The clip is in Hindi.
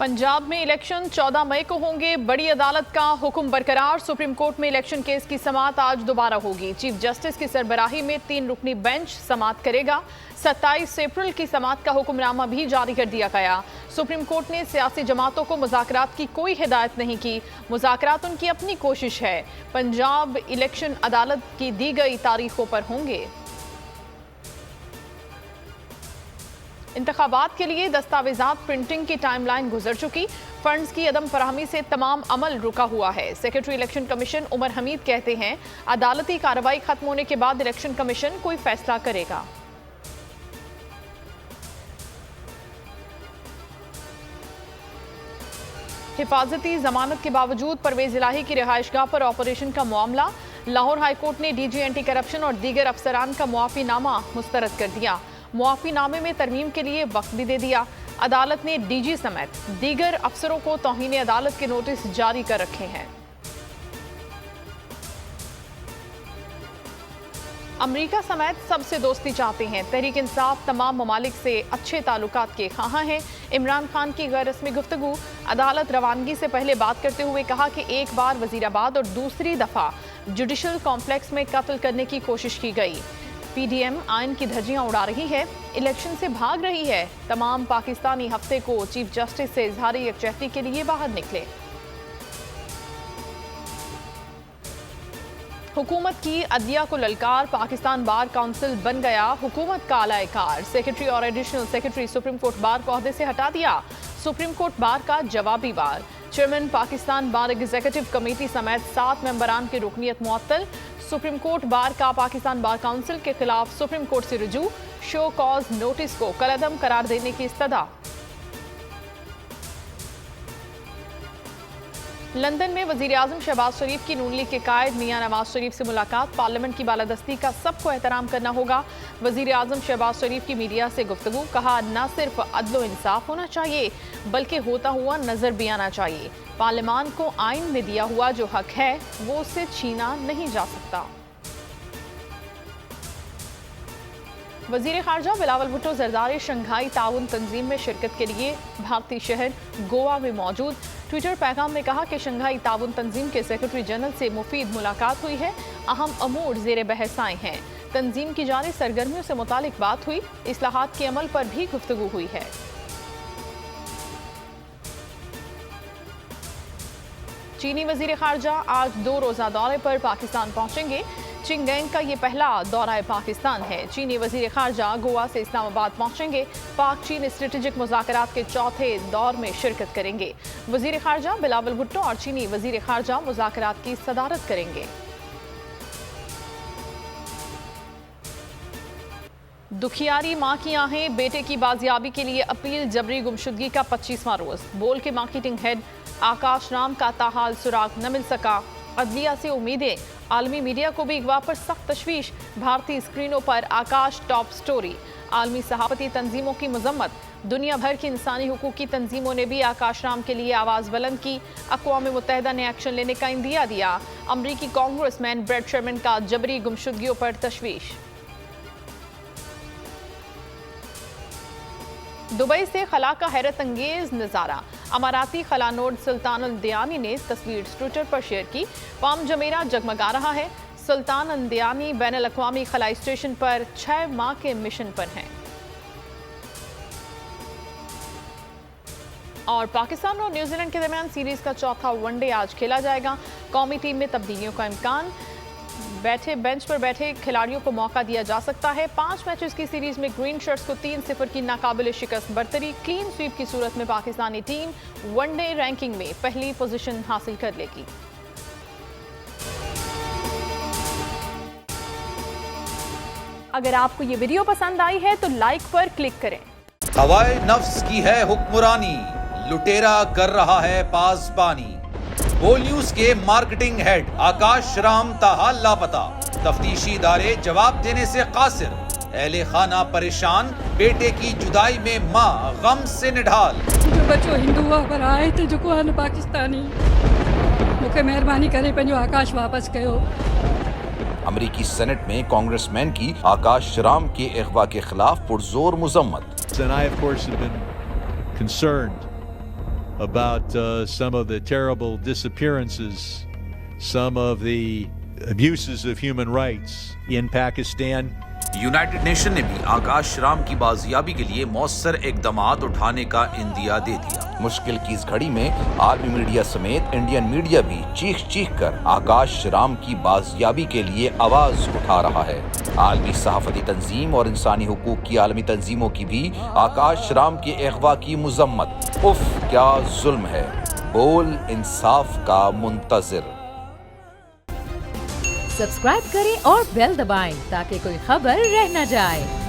पंजाब में इलेक्शन 14 मई को होंगे। बड़ी अदालत का हुक्म बरकरार। सुप्रीम कोर्ट में इलेक्शन केस की समाअत आज दोबारा होगी। चीफ जस्टिस की सरबराही में 3 रुकनी बेंच समाअत करेगा। 27 अप्रैल की समाअत का हुक्मनामा भी जारी कर दिया गया। सुप्रीम कोर्ट ने सियासी जमातों को मुज़ाकरात की कोई हिदायत नहीं की। मुज़ाकरात उनकी अपनी कोशिश है। पंजाब इलेक्शन अदालत की दी गई तारीखों पर होंगे। इंतखाबात के लिए दस्तावेजात प्रिंटिंग की टाइमलाइन गुजर चुकी। फंड्स की अदम फराहमी से तमाम अमल रुका हुआ है। Secretary election commission Umar Hamid कहते हैं, अदालती कार्रवाई खत्म होने के बाद इलेक्शन कमीशन कोई फैसला करेगा। हिफाजती जमानत के बावजूद परवेज इलाही की रिहाइशगाह पर ऑपरेशन का मामला। लाहौर हाईकोर्ट ने डीजी एंटी करप्शन और दीगर अफसरान का मुआफीनामा मुस्तरद कर दिया। मुआफीनामे में तरमीम के लिए वक्त भी दे दिया। अदालत ने डीजी समेत दीगर अफसरों को तौहीन अदालत के नोटिस जारी कर रखे हैं। अमेरिका समेत सबसे दोस्ती चाहते हैं। तहरीक इंसाफ तमाम ममालिक से अच्छे ताल्लुकात के ख़्वाहां हैं। इमरान खान की गैर रस्मी गुफ्तगू। अदालत रवानगी से पहले बात करते हुए कहा कि एक बार वजीराबाद और दूसरी दफ़ा जुडिशल कॉम्प्लेक्स में कत्ल करने की कोशिश की गई। पीडीएम आइन की धज्जियां उड़ा रही है, इलेक्शन से भाग रही है। तमाम पाकिस्तानी हफ्ते को चीफ जस्टिस से इजहार यकजहती के लिए बाहर निकले। हुकूमत की अदलिया को ललकार। पाकिस्तान बार काउंसिल बन गया हुकूमत का आलाकार। सेक्रेटरी और additional secretary supreme court bar को ओहदे से हटा दिया। सुप्रीम कोर्ट बार का जवाबी बार। चेयरमैन पाकिस्तान बार एग्जीक्यूटिव कमेटी समेत 7 मेंबरान की रुकनीत मुअत्तल। सुप्रीम कोर्ट बार का पाकिस्तान बार काउंसिल के खिलाफ सुप्रीम कोर्ट से रुजू। शो कॉज नोटिस को कलअदम करार देने की इस्तदा। लंदन में वजीर आजम शहबाज शरीफ की नून लीग के कायद मियां नवाज शरीफ से मुलाकात। पार्लियामेंट की बालादस्ती का सबको एहतराम करना होगा। वजीर आजम शहबाज शरीफ की मीडिया से गुफ्तगू। कहा, न सिर्फ अदलो इंसाफ होना चाहिए बल्कि होता हुआ नजर भी आना चाहिए। पार्लियामान को आइन में दिया हुआ जो हक है वो उससे छीना नहीं जा सकता। वजीर खारजा बिलावल भुट्टो जरदारी शंघाई ताउन तंजीम में शिरकत के लिए भारतीय शहर गोवा में मौजूद। ट्विटर पैगाम में कहा कि शंघाई ताउन तंजीम के सेक्रेटरी जनरल से मुफीद मुलाकात हुई है। अहम अमूर जेर बहस आए हैं। तंजीम की जारी सरगर्मियों से मुतालिक बात हुई। इस्लाहात के अमल पर भी गुफ्तगू हुई है। चीनी वजीर खारजा आज 2 रोजा दौरे पर पाकिस्तान पहुंचेंगे। चिंगैंग का ये पहला दौरा पाकिस्तान है। चीनी वजीर खारजा गोवा से इस्लामाबाद पहुंचेंगे। पाक चीन स्ट्रेटेजिक मुज़ाकरात के चौथे दौर में शिरकत करेंगे। वजीर खारजा बिलावल भुट्टो और चीनी वजीर खारजा मुज़ाकरात की सदारत करेंगे। दुखियारी माँ की आहें। बेटे की बाजियाबी के लिए अपील। जबरी गुमशुदगी का 25वां रोज। बोल के मार्केटिंग हेड आकाश राम का ताहाल सुराग न मिल सका। अदलिया से उम्मीदें। आलमी मीडिया को भी अगवा पर सख्त तशवीश। भारतीय स्क्रीनों पर आकाश टॉप स्टोरी। आलमी सहाफती तंजीमों की मजम्मत। दुनिया भर की इंसानी हुकूक की तंजीमों ने भी आकाश राम के लिए आवाज़ बुलंद की। अक़वाम मुत्तहिदा ने एक्शन लेने का इंदिया दिया। अमरीकी कांग्रेसमैन ब्रेड शर्मन का जबरी गुमशुदगियों पर तशवीश। दुबई से खला का हैरत अंगेज नज़ारा। अमाराती खला नोड सुल्तान अंदियानी ने तस्वीर ट्विटर पर शेयर की। पाम जमेरा जगमगा रहा है। सुल्तान अंदियानी बैनुल अक़वामी खलाई स्टेशन पर 6 माह के मिशन पर हैं। और पाकिस्तान और न्यूजीलैंड के दरमियान सीरीज का चौथा वनडे आज खेला जाएगा। कौमी टीम में तब्दीलियों का इम्कान। बेंच पर बैठे खिलाड़ियों को मौका दिया जा सकता है। 5 मैचेस की सीरीज में ग्रीन शर्ट्स को 3-0 की नाकाबिल शिकस्त बरतरी। क्लीन स्वीप की सूरत में पाकिस्तानी टीम वनडे रैंकिंग में पहली पोजीशन हासिल कर लेगी। अगर आपको ये वीडियो पसंद आई है तो लाइक पर क्लिक करें। हवाए नफ्स की है हुक्मरानी, लुटेरा कर रहा है पासबानी। बोल न्यूज के मार्केटिंग हेड आकाश राम ताहाल लापता। तफ्तीशी इदारे जवाब देने से कासिर। अहले खाना परेशान। बेटे की जुदाई में माँ गम से निढाल। जो बच्चों हिंदू हुआ पर आए थे जो को पाकिस्तानी मुझे मेहरबानी करे पंहिंजो आकाश वापस कयो। अमेरिकी सेनेट में कांग्रेसमैन की आकाश राम के अगवा के खिलाफ पुरजोर मुजम्मत। And I, of course, have been concerned about some of the terrible disappearances, some of the abuses of human rights in Pakistan. United nation ने भी आकाश राम की बाजियाबी के लिए मौसर इकदामात उठाने का इंदिया दे दिया। मुश्किल की इस घड़ी में आलमी मीडिया समेत इंडियन मीडिया भी चीख चीख कर आकाश राम की बाजियाबी के लिए आवाज उठा रहा है। आलमी सहाफती तंजीम और इंसानी हुकूक की आलमी तंजीमों की भी आकाश राम के अगवा की मुजम्मत। उफ क्या जुल्म है, बोल इंसाफ का मुंतजिर। सब्सक्राइब करें और बेल दबाएं ताकि कोई खबर रह न जाए।